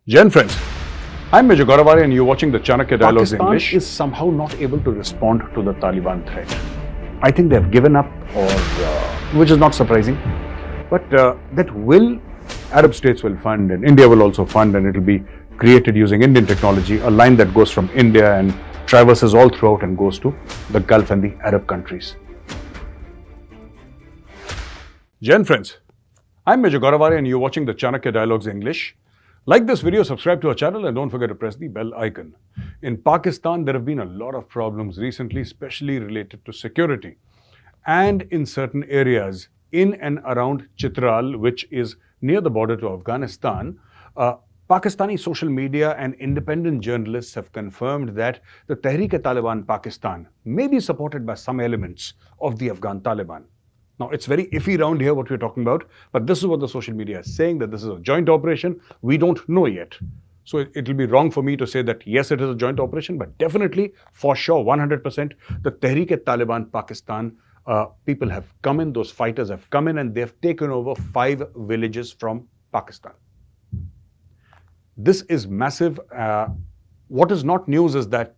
Gen friends, I'm Major Gaurav Arya and you're watching the CHANAKYA Dialogues English. Pakistan is somehow not able to respond to the Taliban threat. I think they've given up, which is not surprising. But Arab states will fund and India will also fund, and it will be created using Indian technology, a line that goes from India and traverses all throughout and goes to the Gulf and the Arab countries. Gen friends, I'm Major Gaurav Arya and you're watching the CHANAKYA Dialogues English. Like this video, subscribe to our channel and don't forget to press the bell icon. In Pakistan, there have been a lot of problems recently, especially related to security. And in certain areas in and around Chitral, which is near the border to Afghanistan, Pakistani social media and independent journalists have confirmed that the Tehreek-e-Taliban Pakistan may be supported by some elements of the Afghan Taliban. Now, it's very iffy around here what we're talking about, but this is what the social media is saying, that this is a joint operation. We don't know yet. So it will be wrong for me to say that yes, it is a joint operation, but definitely, for sure, 100%, the Tehreek-e-Taliban Pakistan people have come in, those fighters have come in and they've taken over 5 villages from Pakistan. This is massive. What is not news is that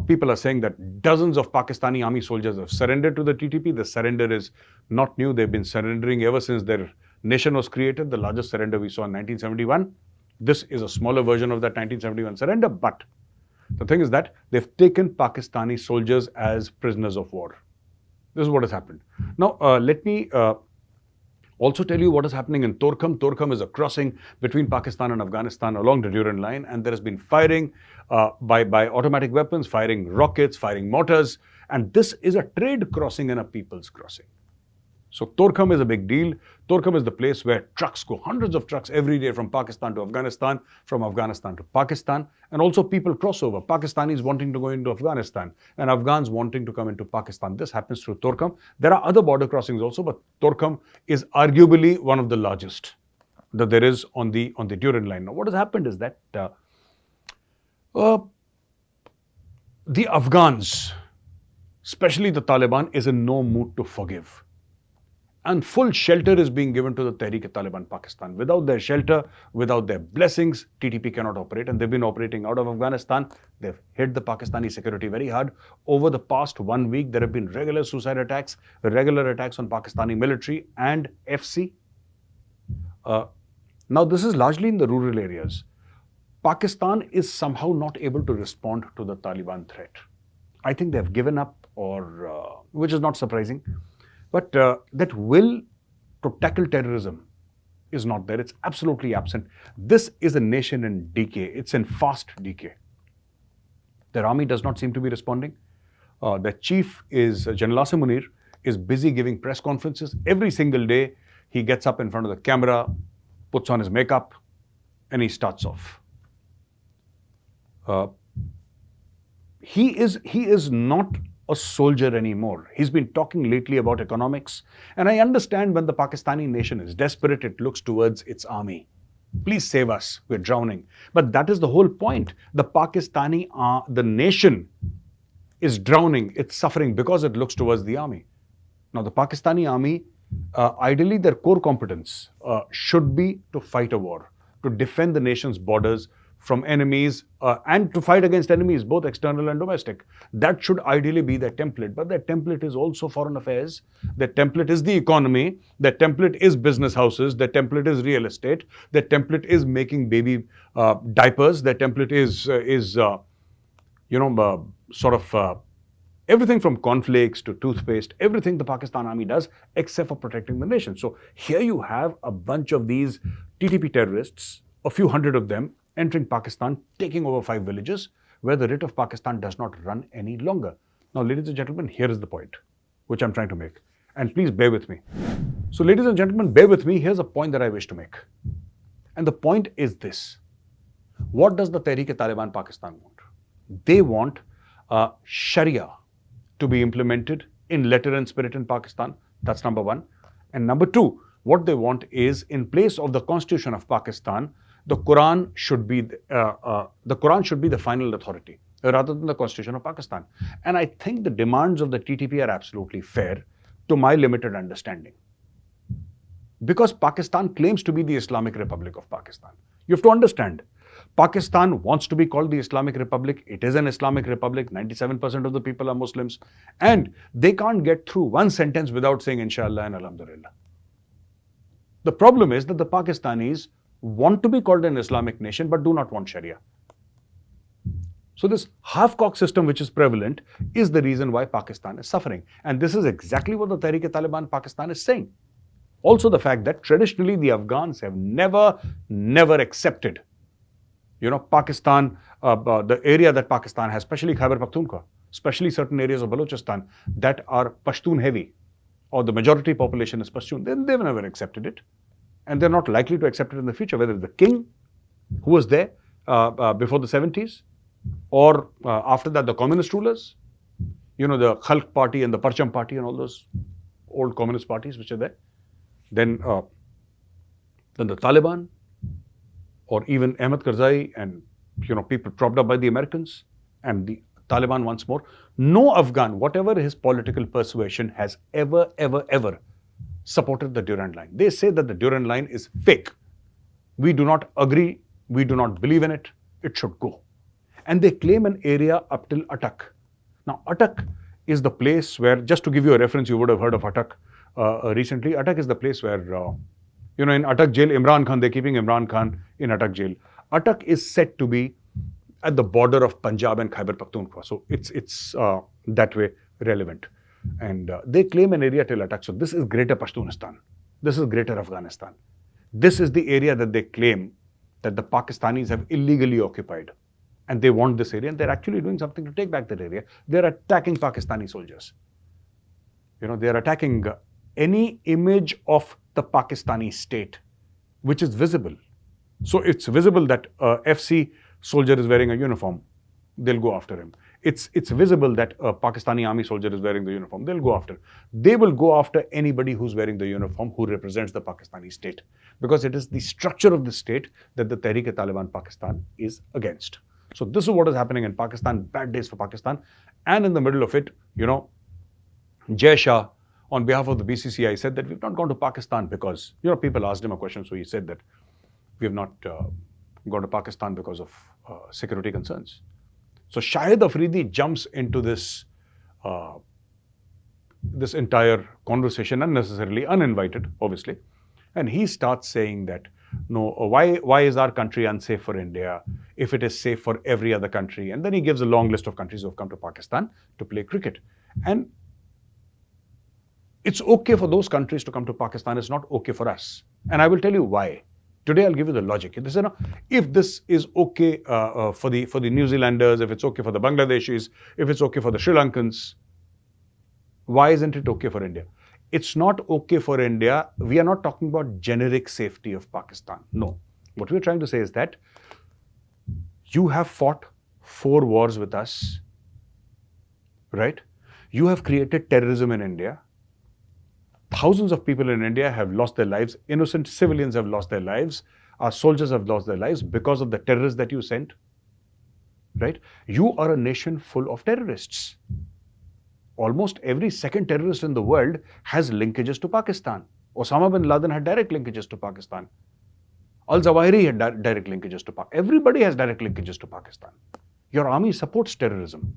people are saying that dozens of Pakistani army soldiers have surrendered to the TTP. The surrender is not new. They've been surrendering ever since their nation was created. The largest surrender we saw in 1971. This is a smaller version of that 1971 surrender, but the thing is that they've taken Pakistani soldiers as prisoners of war. This is what has happened. Now, let me also tell you what is happening in Torkham. Torkham is a crossing between Pakistan and Afghanistan along the Durand Line, and there has been firing by automatic weapons, firing rockets, firing mortars, and this is a trade crossing and a people's crossing. So Torkham is a big deal. Torkham is the place where trucks go, hundreds of trucks every day from Pakistan to Afghanistan, from Afghanistan to Pakistan, and also people cross over. Pakistanis wanting to go into Afghanistan and Afghans wanting to come into Pakistan. This happens through Torkham. There are other border crossings also, but Torkham is arguably one of the largest that there is on the Durand Line. Now, what has happened is that the Afghans, especially the Taliban, is in no mood to forgive. And full shelter is being given to the Tehreek-e-Taliban Pakistan. Without their shelter, without their blessings, TTP cannot operate. And they've been operating out of Afghanistan. They've hit the Pakistani security very hard. Over the past 1 week, there have been regular suicide attacks, regular attacks on Pakistani military and FC. Now, this is largely in the rural areas. Pakistan is somehow not able to respond to the Taliban threat. I think they've given up, which is not surprising. But that will to tackle terrorism is not there. It's absolutely absent. This is a nation in decay. It's in fast decay. Their army does not seem to be responding. Their chief is General Asim Munir, is busy giving press conferences. Every single day, he gets up in front of the camera, puts on his makeup, and he starts off. He is not a soldier anymore. He's been talking lately about economics. And I understand when the Pakistani nation is desperate, it looks towards its army. Please save us, we're drowning. But that is the whole point. The nation is drowning, it's suffering because it looks towards the army. Now the Pakistani army, ideally their core competence should be to fight a war, to defend the nation's borders from enemies and to fight against enemies, both external and domestic. That should ideally be their template. But their template is also foreign affairs. Their template is the economy. Their template is business houses. Their template is real estate. Their template is making baby diapers. Their template is everything from cornflakes to toothpaste, everything the Pakistan army does except for protecting the nation. So here you have a bunch of these TTP terrorists, a few hundred of them, entering Pakistan, taking over 5 villages where the writ of Pakistan does not run any longer. Now, ladies and gentlemen, here is the point which I'm trying to make. And please bear with me. So, ladies and gentlemen, bear with me. Here's a point that I wish to make. And the point is this. What does the Tehreek-e-Taliban Pakistan want? They want Sharia to be implemented in letter and spirit in Pakistan. That's number 1. And number 2, what they want is, in place of the Constitution of Pakistan, the Quran should be the final authority rather than the Constitution of Pakistan. And I think the demands of the TTP are absolutely fair to my limited understanding. Because Pakistan claims to be the Islamic Republic of Pakistan. You have to understand Pakistan wants to be called the Islamic Republic. It is an Islamic Republic. 97% of the people are Muslims. And they can't get through one sentence without saying Inshallah and Alhamdulillah. The problem is that the Pakistanis want to be called an Islamic nation but do not want Sharia. So this half-cocked system which is prevalent is the reason why Pakistan is suffering. And this is exactly what the Tehreek-e-Taliban Pakistan is saying. Also the fact that traditionally the Afghans have never accepted, Pakistan, the area that Pakistan has, especially Khyber Pakhtunkhwa, especially certain areas of Balochistan that are Pashtun heavy, or the majority population is Pashtun. They've never accepted it. And they're not likely to accept it in the future, whether it's the king who was there before the 70s, or after that the communist rulers, the Khalq party and the Parcham party and all those old communist parties which are there. Then the Taliban, or even Ahmed Karzai and people propped up by the Americans and the Taliban once more. No Afghan, whatever his political persuasion, has ever supported the Durand Line. They say that the Durand Line is fake. We do not agree. We do not believe in it. It should go. And they claim an area up till Attak. Now, Attak is the place where, just to give you a reference, you would have heard of Attak recently. Attak is the place where, in Attak jail, Imran Khan, they're keeping Imran Khan in Attak jail. Attak is said to be at the border of Punjab and Khyber Pakhtunkhwa. So it's that way relevant. And they claim an area till Attak. So this is Greater Pashtunistan. This is Greater Afghanistan. This is the area that they claim that the Pakistanis have illegally occupied. And they want this area, and they're actually doing something to take back that area. They're attacking Pakistani soldiers. They're attacking any image of the Pakistani state, which is visible. So it's visible that FC soldier is wearing a uniform, they'll go after him. It's visible that a Pakistani army soldier is wearing the uniform, they'll go after. They will go after anybody who's wearing the uniform who represents the Pakistani state, because it is the structure of the state that the Tehreek-e-Taliban Pakistan is against. So this is what is happening in Pakistan, bad days for Pakistan. And in the middle of it, Jai Shah, on behalf of the BCCI, said that we've not gone to Pakistan because, people asked him a question, so he said that we have not gone to Pakistan because of security concerns. So Shahid Afridi jumps into this entire conversation unnecessarily, uninvited, obviously, and he starts saying that, no, why is our country unsafe for India if it is safe for every other country? And then he gives a long list of countries who have come to Pakistan to play cricket. And it's okay for those countries to come to Pakistan. It's not okay for us. And I will tell you why. Today I'll give you the logic. If this is okay for the New Zealanders, if it's okay for the Bangladeshis, if it's okay for the Sri Lankans, why isn't it okay for India? It's not okay for India. We are not talking about generic safety of Pakistan. No. What we're trying to say is that you have fought 4 wars with us, right? You have created terrorism in India. Thousands of people in India have lost their lives. Innocent civilians have lost their lives. Our soldiers have lost their lives because of the terrorists that you sent, right? You are a nation full of terrorists. Almost every second terrorist in the world has linkages to Pakistan. Osama bin Laden had direct linkages to Pakistan. Al-Zawahiri had direct linkages to Pakistan. Everybody has direct linkages to Pakistan. Your army supports terrorism.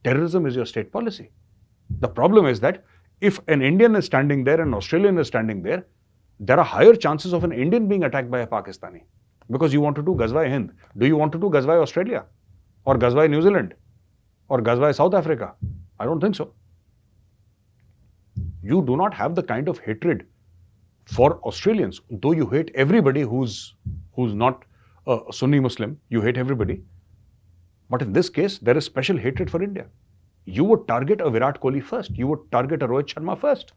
Terrorism is your state policy. The problem is that if an Indian is standing there and an Australian is standing there, there are higher chances of an Indian being attacked by a Pakistani. Because you want to do Ghazwa-e Hind. Do you want to do Ghazwa-e Australia? Or Ghazwa-e New Zealand? Or Ghazwa-e South Africa? I don't think so. You do not have the kind of hatred for Australians. Though you hate everybody who's not a Sunni Muslim, you hate everybody. But in this case, there is special hatred for India. You would target a Virat Kohli first. You would target a Rohit Sharma first.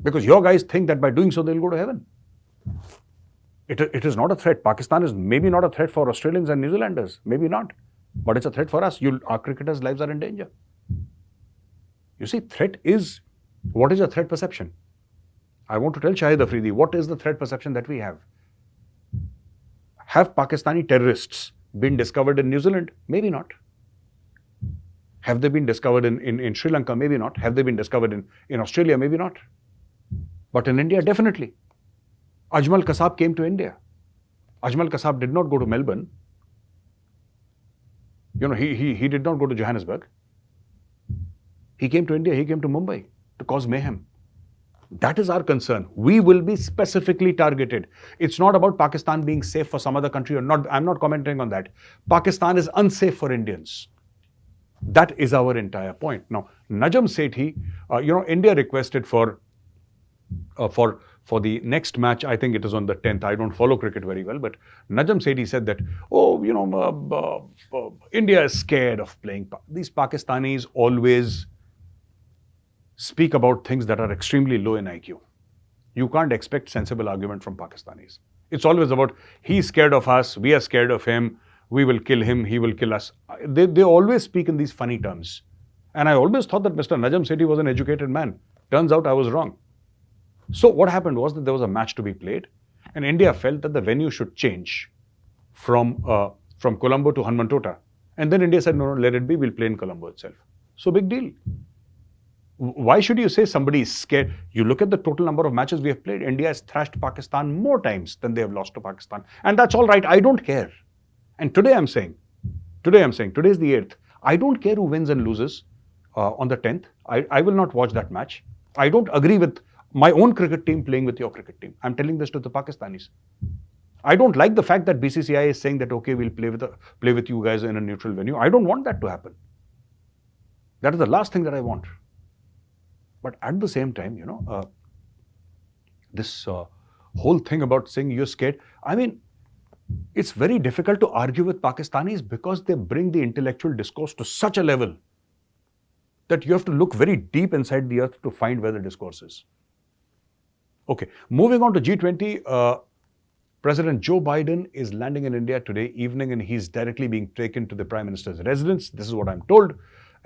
Because your guys think that by doing so, they'll go to heaven. It is not a threat. Pakistan is maybe not a threat for Australians and New Zealanders. Maybe not. But it's a threat for us. Our cricketers' lives are in danger. You see, what is a threat perception? I want to tell Shahid Afridi, what is the threat perception that we have? Have Pakistani terrorists been discovered in New Zealand? Maybe not. Have they been discovered in Sri Lanka? Maybe not. Have they been discovered in Australia? Maybe not. But in India, definitely. Ajmal Kasab came to India. Ajmal Kasab did not go to Melbourne. He did not go to Johannesburg. He came to India, he came to Mumbai to cause mayhem. That is our concern. We will be specifically targeted. It's not about Pakistan being safe for some other country or not. I'm not commenting on that. Pakistan is unsafe for Indians. That is our entire point. Now, Najam Sethi, India requested for the next match. I think it is on the 10th. I don't follow cricket very well, but Najam Sethi said that, India is scared of playing. These Pakistanis always speak about things that are extremely low in IQ. You can't expect sensible argument from Pakistanis. It's always about, he's scared of us, we are scared of him, we will kill him, he will kill us. They always speak in these funny terms. And I always thought that Mr. Najam Sethi was an educated man. Turns out I was wrong. So what happened was that there was a match to be played, and India felt that the venue should change from Colombo to Hanmantota. And then India said, no, let it be, we'll play in Colombo itself. So big deal. Why should you say somebody is scared? You look at the total number of matches we have played. India has thrashed Pakistan more times than they have lost to Pakistan. And that's all right. I don't care. And today is the 8th. I don't care who wins and loses on the 10th. I will not watch that match. I don't agree with my own cricket team playing with your cricket team. I'm telling this to the Pakistanis. I don't like the fact that BCCI is saying that, okay, we'll play with you guys in a neutral venue. I don't want that to happen. That is the last thing that I want. But at the same time, this whole thing about saying you're scared, I mean, it's very difficult to argue with Pakistanis because they bring the intellectual discourse to such a level that you have to look very deep inside the earth to find where the discourse is. Okay, moving on to G20, President Joe Biden is landing in India today evening, and he's directly being taken to the Prime Minister's residence. This is what I'm told.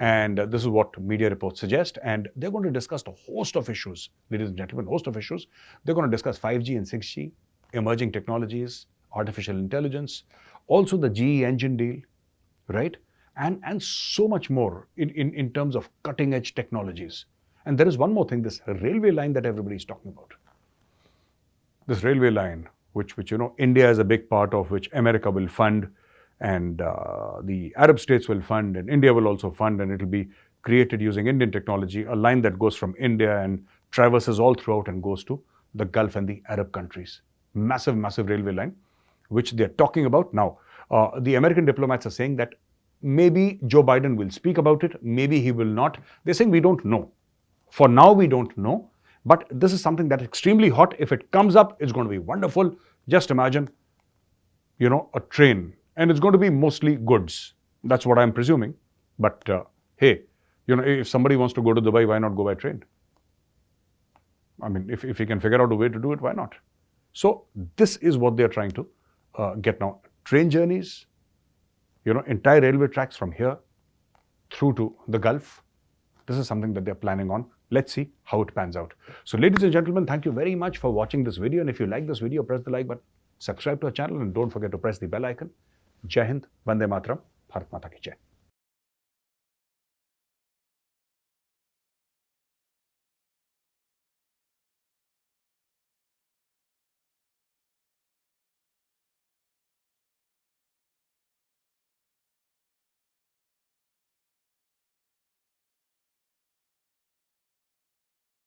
And this is what media reports suggest. And they're going to discuss a host of issues, ladies and gentlemen, host of issues. They're going to discuss 5G and 6G, emerging technologies, artificial intelligence, also the GE engine deal, right? And so much more in terms of cutting edge technologies. And there is one more thing, this railway line that everybody is talking about. This railway line, which India is a big part of, which America will fund, and the Arab states will fund, and India will also fund, and it will be created using Indian technology, a line that goes from India and traverses all throughout and goes to the Gulf and the Arab countries. Massive, massive railway line, which they're talking about. Now, the American diplomats are saying that maybe Joe Biden will speak about it, maybe he will not. They're saying we don't know. For now, we don't know. But this is something that's extremely hot. If it comes up, it's going to be wonderful. Just imagine, a train. And it's going to be mostly goods. That's what I'm presuming. But hey, if somebody wants to go to Dubai, why not go by train? I mean, if you can figure out a way to do it, why not? So this is what they're trying to get now. Train journeys, entire railway tracks from here through to the Gulf. This is something that they're planning on. Let's see how it pans out. So ladies and gentlemen, thank you very much for watching this video. And if you like this video, press the like button, subscribe to our channel, and don't forget to press the bell icon. Jai Hind, Vande Mataram, Bharat Mata Ki Jai.